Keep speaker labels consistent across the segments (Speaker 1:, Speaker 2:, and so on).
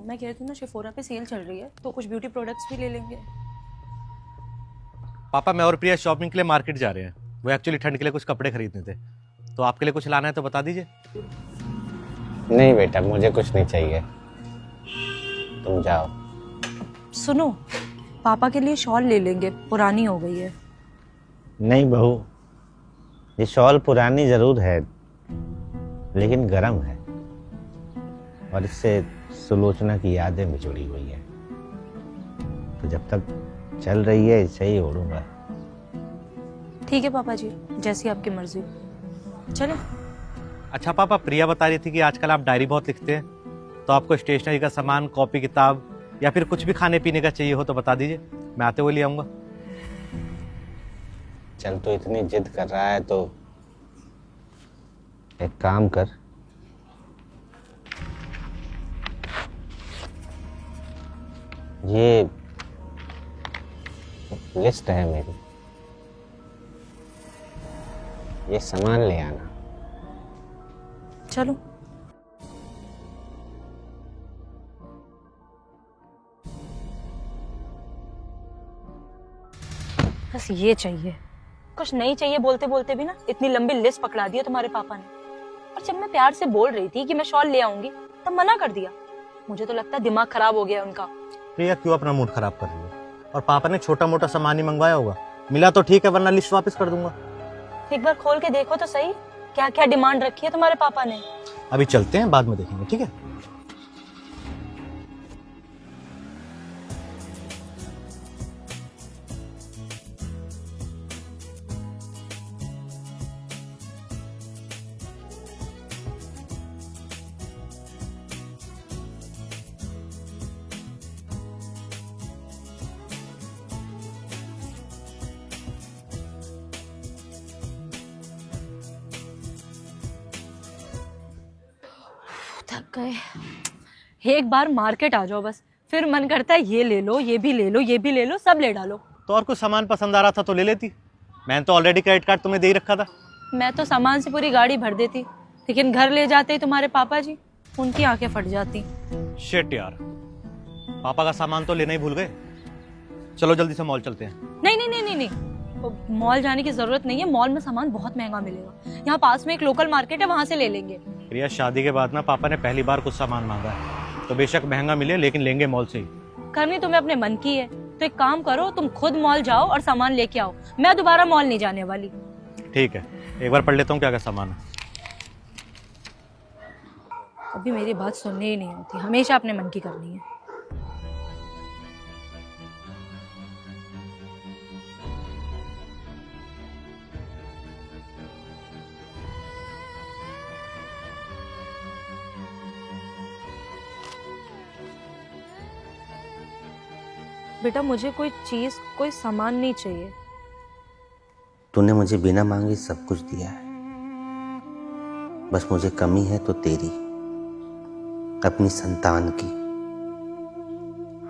Speaker 1: मैं कह रही थी ना, शिफोरा पे सेल चल रही है तो कुछ ब्यूटी प्रोडक्ट्स भी ले लेंगे।
Speaker 2: पापा मैं और प्रिया शॉपिंग के लिए मार्केट जा रहे हैं। वो एक्चुअली ठंड के लिए कुछ कपड़े खरीदने थे, तो आपके लिए कुछ लाना है तो बता दीजिए।
Speaker 3: नहीं बेटा, मुझे कुछ नहीं चाहिए, तुम जाओ।
Speaker 1: सुनो, पापा के लिए शॉल ले लेंगे, पुरानी हो गई है।
Speaker 3: नहीं बहू, ये शॉल पुरानी जरूर है लेकिन गर्म है और इससे सुलोचना की यादें भी जुड़ी हुई है, तो जब तक चल रही है इसे ही ओढ़ूंगा।
Speaker 1: ठीक है पापा जी, जैसी आपकी मर्जी। चले।
Speaker 2: अच्छा पापा, प्रिया बता रही थी कि आजकल आप डायरी बहुत लिखते हैं, तो आपको स्टेशनरी का सामान, कॉपी किताब या फिर कुछ भी खाने पीने का चाहिए हो तो बता दीजिए, मैं आते हुए ले आऊंगा।
Speaker 3: चल तो इतनी जिद कर रहा है तो एक काम कर, ये लिस्ट है मेरी, ये सामान ले आना।
Speaker 1: चलो। बस ये चाहिए, कुछ नहीं चाहिए बोलते बोलते भी ना इतनी लंबी लिस्ट पकड़ा दी है तुम्हारे पापा ने। और जब मैं प्यार से बोल रही थी कि मैं शॉल ले आऊंगी तब मना कर दिया। मुझे तो लगता है दिमाग खराब हो गया उनका।
Speaker 2: प्रिया क्यों अपना मूड खराब कर रही है? और पापा ने छोटा मोटा सामान ही मंगवाया होगा, मिला तो ठीक है, वरना लिस्ट वापस कर दूंगा।
Speaker 1: एक बार खोल के देखो तो सही, क्या क्या डिमांड रखी है तुम्हारे पापा ने।
Speaker 2: अभी चलते हैं, बाद में देखेंगे, ठीक है?
Speaker 1: थक गए। एक बार मार्केट आ जाओ बस, फिर मन करता है ये ले लो, ये भी ले लो, ये भी ले लो, सब ले डालो।
Speaker 2: तो और कुछ सामान पसंद आ रहा था तो ले लेती, मैंने तो ऑलरेडी क्रेडिट कार्ड तुम्हें दे ही रखा था।
Speaker 1: मैं तो सामान से पूरी गाड़ी भर देती, लेकिन घर ले जाते ही तुम्हारे पापा जी, उनकी आंखें फट जाती।
Speaker 2: शिट यार, पापा का सामान तो लेना ही भूल गए। चलो जल्दी से मॉल चलते हैं।
Speaker 1: नहीं नहीं नहीं नहीं नहीं, तो मॉल जाने की जरूरत नहीं है, मॉल में सामान बहुत महंगा मिलेगा। यहाँ पास में एक लोकल मार्केट है, वहां से ले लेंगे।
Speaker 2: प्रिया, शादी के बाद ना पापा ने पहली बार कुछ सामान मांगा है, तो बेशक महंगा मिले लेकिन लेंगे मॉल से ही।
Speaker 1: करनी तुम्हें अपने मन की है तो एक काम करो, तुम खुद मॉल जाओ और सामान लेके आओ। मैं दोबारा मॉल नहीं जाने वाली।
Speaker 2: ठीक है, एक बार पढ़ लेता हूँ क्या क्या सामान है।
Speaker 1: अभी मेरी बात सुननी ही नहीं होती, हमेशा अपने मन की करनी है। बेटा मुझे कोई चीज, कोई सामान नहीं चाहिए।
Speaker 3: तूने मुझे बिना मांगे सब कुछ दिया है, बस मुझे कमी है तो तेरी, अपनी संतान की।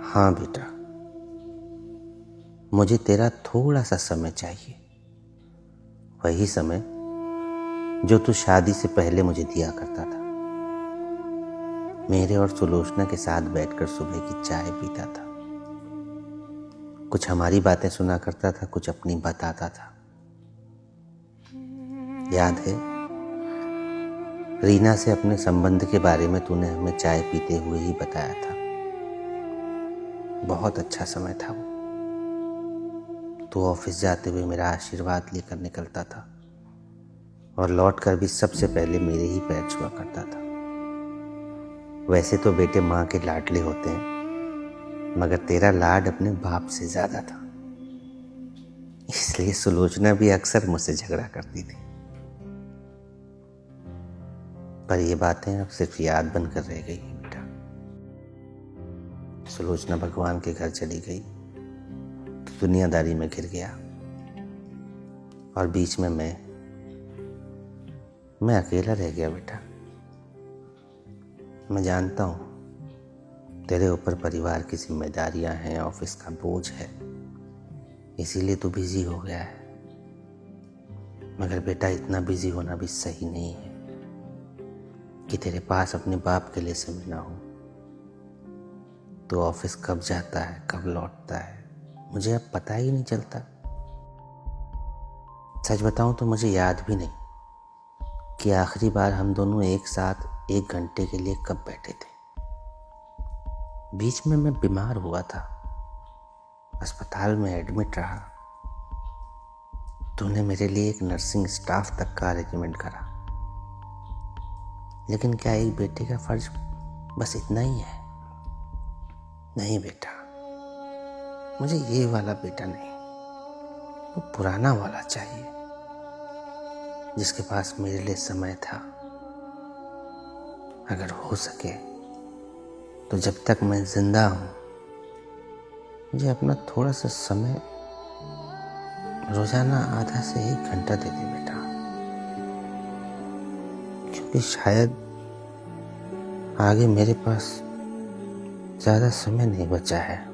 Speaker 3: हाँ बेटा, मुझे तेरा थोड़ा सा समय चाहिए, वही समय जो तू शादी से पहले मुझे दिया करता था। मेरे और सुलोचना के साथ बैठकर सुबह की चाय पीता था, कुछ हमारी बातें सुना करता था, कुछ अपनी बताता था। याद है रीना से अपने संबंध के बारे में तूने हमें चाय पीते हुए ही बताया था। बहुत अच्छा समय था वो। तू ऑफिस जाते हुए मेरा आशीर्वाद लेकर निकलता था और लौटकर भी सबसे पहले मेरे ही पैर छुआ करता था। वैसे तो बेटे माँ के लाडले होते हैं, मगर तेरा लाड अपने बाप से ज्यादा था, इसलिए सुलोचना भी अक्सर मुझसे झगड़ा करती थी। पर ये बातें अब सिर्फ याद बनकर रह गई है बेटा। सुलोचना भगवान के घर चली गई तो दुनियादारी में घिर गया, और बीच में मैं अकेला रह गया बेटा। मैं जानता हूँ तेरे ऊपर परिवार की जिम्मेदारियां हैं, ऑफिस का बोझ है, इसीलिए तू बिजी हो गया है। मगर बेटा इतना बिजी होना भी सही नहीं है कि तेरे पास अपने बाप के लिए समय ना हो। तो ऑफिस कब जाता है कब लौटता है मुझे अब पता ही नहीं चलता। सच बताऊं तो मुझे याद भी नहीं कि आखिरी बार हम दोनों एक साथ 1 घंटे के लिए कब बैठे थे। बीच में मैं बीमार हुआ था, अस्पताल में एडमिट रहा। तूने मेरे लिए एक नर्सिंग स्टाफ तक का अरेंजमेंट करा। लेकिन क्या एक बेटे का फर्ज बस इतना ही है? नहीं बेटा, मुझे ये वाला बेटा नहीं, वो पुराना वाला चाहिए जिसके पास मेरे लिए समय था। अगर हो सके तो जब तक मैं जिंदा हूं मुझे अपना थोड़ा सा समय रोजाना आधा से 1 घंटा दे दे बेटा, क्योंकि शायद आगे मेरे पास ज्यादा समय नहीं बचा है।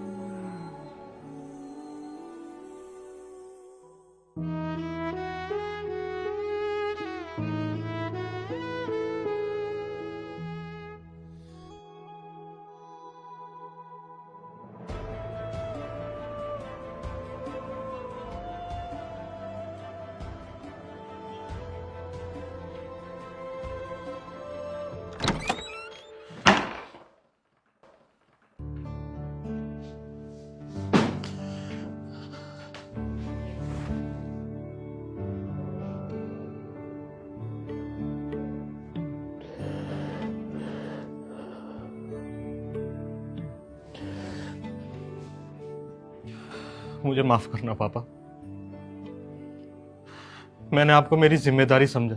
Speaker 2: मुझे माफ करना पापा, मैंने आपको मेरी जिम्मेदारी समझा।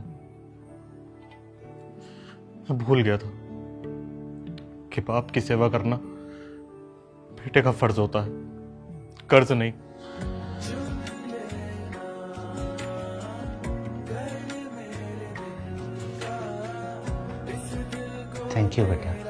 Speaker 2: मैं भूल गया था कि बाप की सेवा करना बेटे का फर्ज होता है, कर्ज नहीं।
Speaker 3: थैंक यू बेटा।